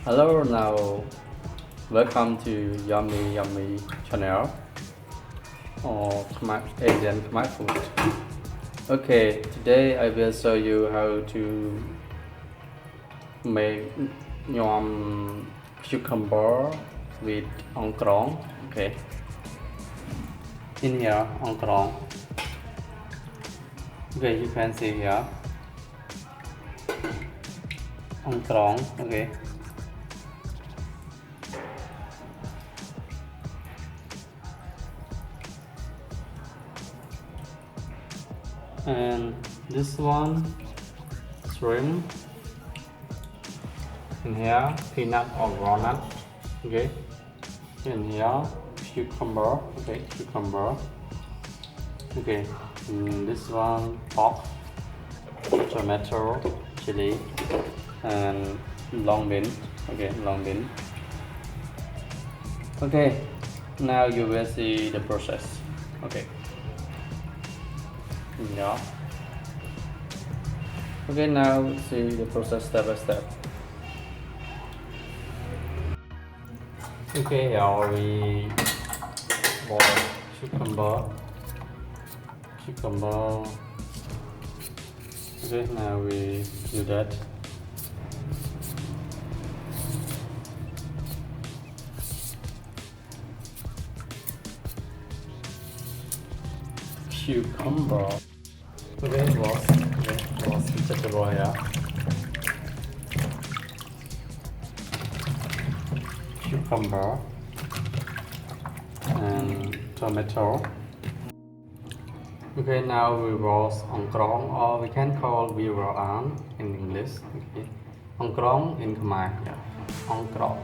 Hello, now welcome to Yummy channel or Asian Khmer food. Okay, today I will show you how to make Nhorm cucumber with Krong. Okay, in here Krong. Okay, you can see here Krong. Okay. And this one shrimp in here, peanut or walnut. Okay, in here cucumber. Okay, cucumber. Okay, this one pork, tomato, chili, and long bean. Okay, long bean. Okay, now you will see the process. Okay. Yeah. Okay, now see the process step by step. Okay, here we boil cucumber. Okay, now we do that. Cucumber. Okay, was vegetable here. Cucumber and tomato. Okay, now we roast Krong, or we can call viral in English. Okay, Krong in Khmer. Yeah, Krong.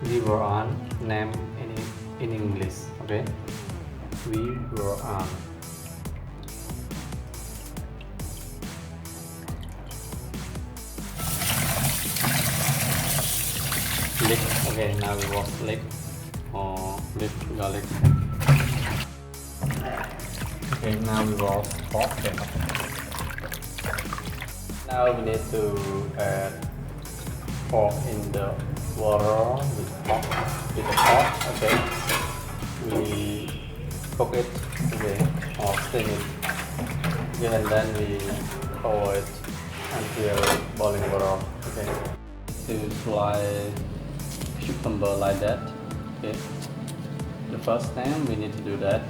Viral name in English. Okay, viral. Lick. Okay, now we roast lick or lick garlic. Okay, now we roast pork. Now we need to add pork in the water with the pork. Okay, we cook it. Okay, or steam it. Okay, and then we cover it until boiling water. Okay, to slice cucumber like that. Okay, the first time we need to do that.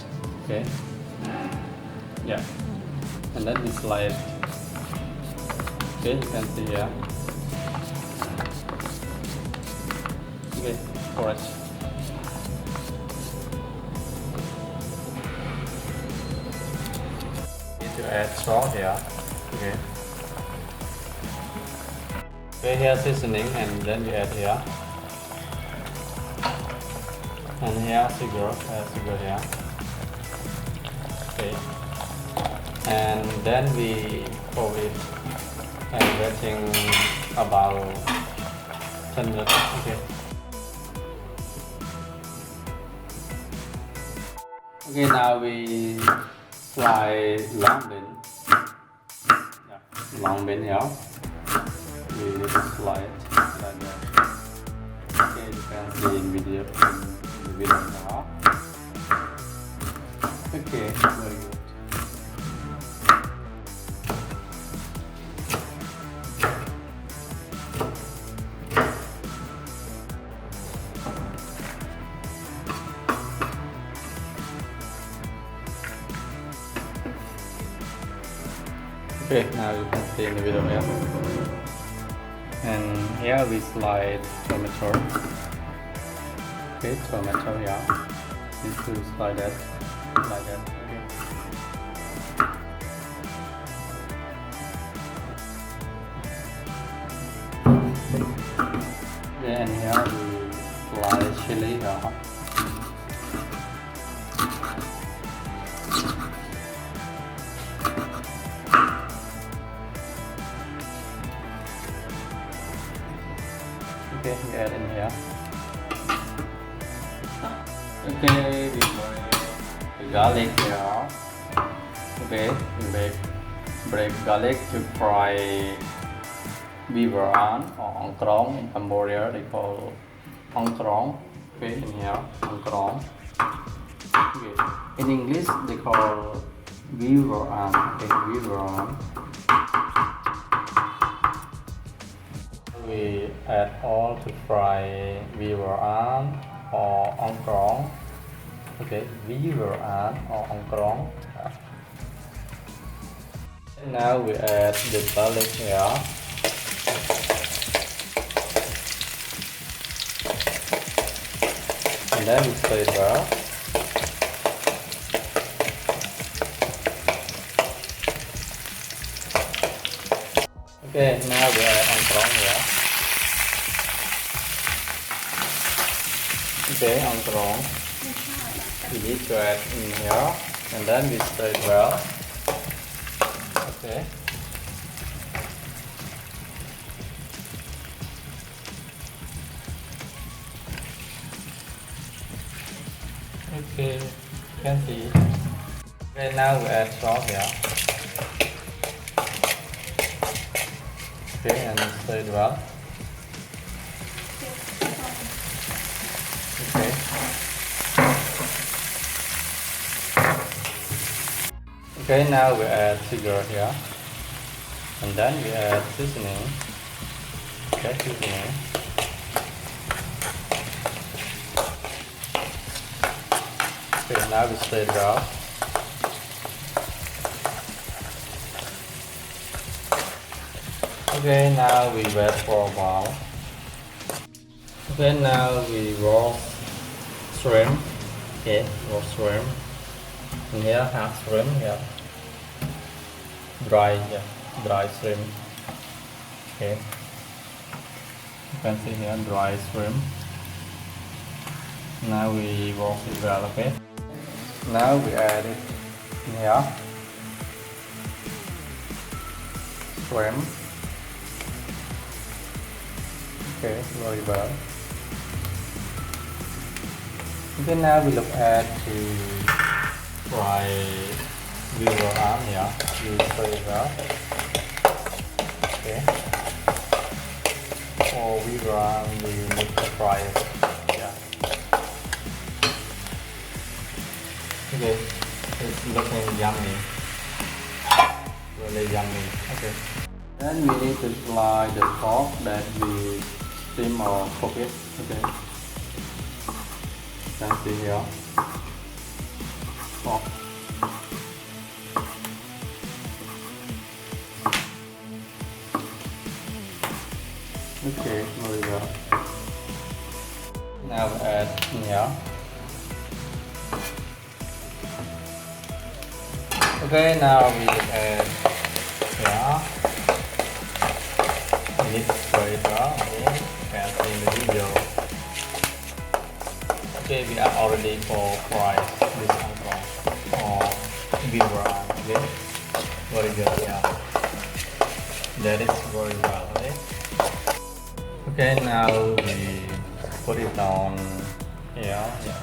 Okay, yeah, and then we slice. Okay, you can see here. Okay, correct. Need to add salt here. Okay, okay, here seasoning, and then we add here. And here sugar here. Okay, and then we cover it and waiting about 10 minutes. Okay. Okay, now we slice long bean. Yeah, long bean here. We need to slice it like that. Okay, you can see in video. Now. Okay, very good. Okay, now you can see in the video here. And here we slide tomato. Okay, tomato here. Need to slide that like that. Okay. And here we slide chili here. Okay, we add in here. Okay, we put the garlic here. Okay, we break garlic to fry beaver an or ong krong. In Cambodia they call ong krong. Okay, in here ong krong. Okay. In English they call beaver an. Okay, beaver an. We add all to fry beaver an or ong krong. Okay, beaver an or ong krong. Now we add the garlic here. And then we stir it well. Okay, now we add ong krong here. Okay, ong krong. We need to add in here, and then we stir it well. Okay. Okay, you can see. Okay, now we add salt here. Okay, and stir it well. Okay. Okay, now we add sugar here. And then we add seasoning. Okay, seasoning. Okay, now we stir it well. Okay, now we wait for a while. Okay, now we roast shrimp. Okay, roast shrimp. And here half shrimp here. Dry shrimp. Okay. You can see here dry shrimp. Now we roast it well, okay? Now we add it here. Shrimp. Okay, very well. Okay, now we look at the fry beaver arm here. We stir it well. Okay. For beaver arm, we need to fry it. Yeah. Okay, it's looking yummy. Really yummy. Okay. Then we need to apply the pork that we steam or cook it. Okay. You can see here. Pork. Okay, very well. Now we add here. Okay, now we add here. We need to stir it well. Okay, you can see in the video. Okay, we are already for fry this one or beaver. Okay, very good. Yeah, that is very well. Okay. Okay, now we put it on here. Yeah.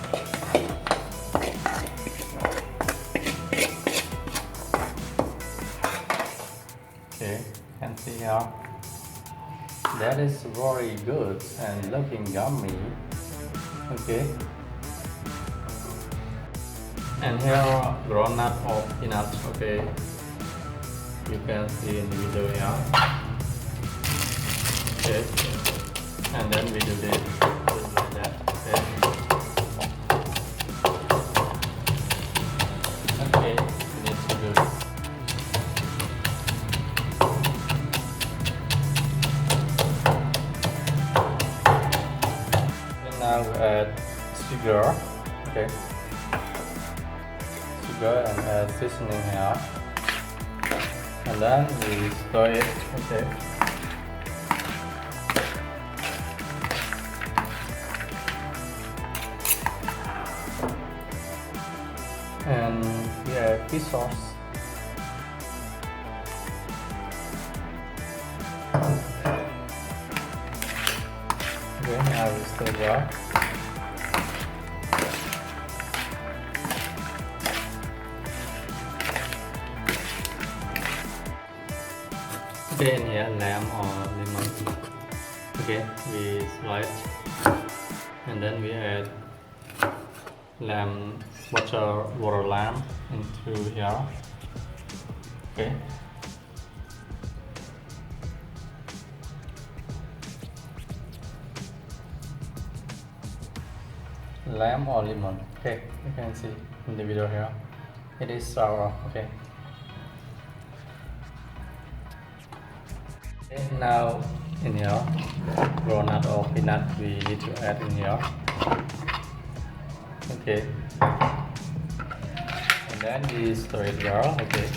Okay, you can see here. That is very good and looking yummy. Okay. And here grown up or peanuts. Okay. You can see in the video here. Okay. And then we do this like that. Okay. Okay, we need to do this. And now we add sugar. Okay. Sugar and add seasoning here. And then we stir it. Okay. And we add fish sauce. Okay, now we stir it up. Okay, in here lamb or lemon. Okay, we slice and then we add lamb water lamb into here. Okay. Lamb or lemon. Okay, you can see in the video here. It is sour. Okay. Okay, now in here, walnut or peanut we need to add in here. Okay. And then we stir it well. Okay.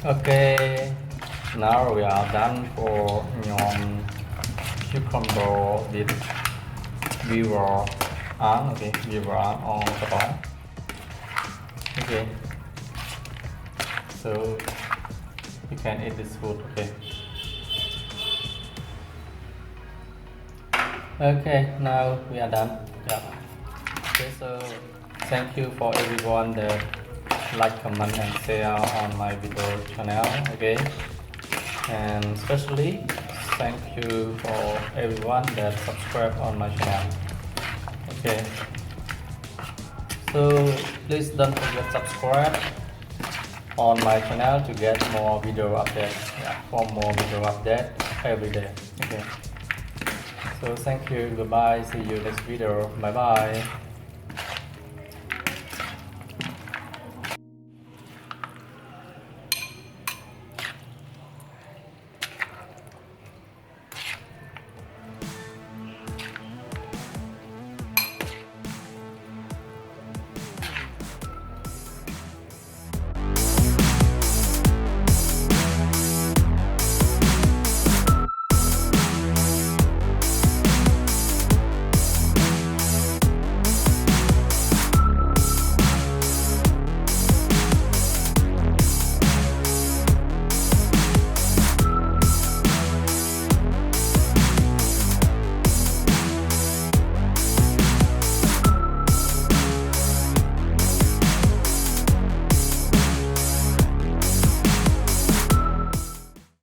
Okay, now we are done for Nhorm cucumber with beaver on. Okay, beaver on the bottom. Okay, so you can eat this food. Okay. Okay, now we are done. Yeah. Okay, so thank you for everyone that like, comment and share on my video channel. Okay, and especially thank you for everyone that subscribe on my channel. Okay, so please don't forget subscribe on my channel to get more video updates. Yeah, for more video update every day. Okay, so thank you, goodbye, see you next video, bye bye.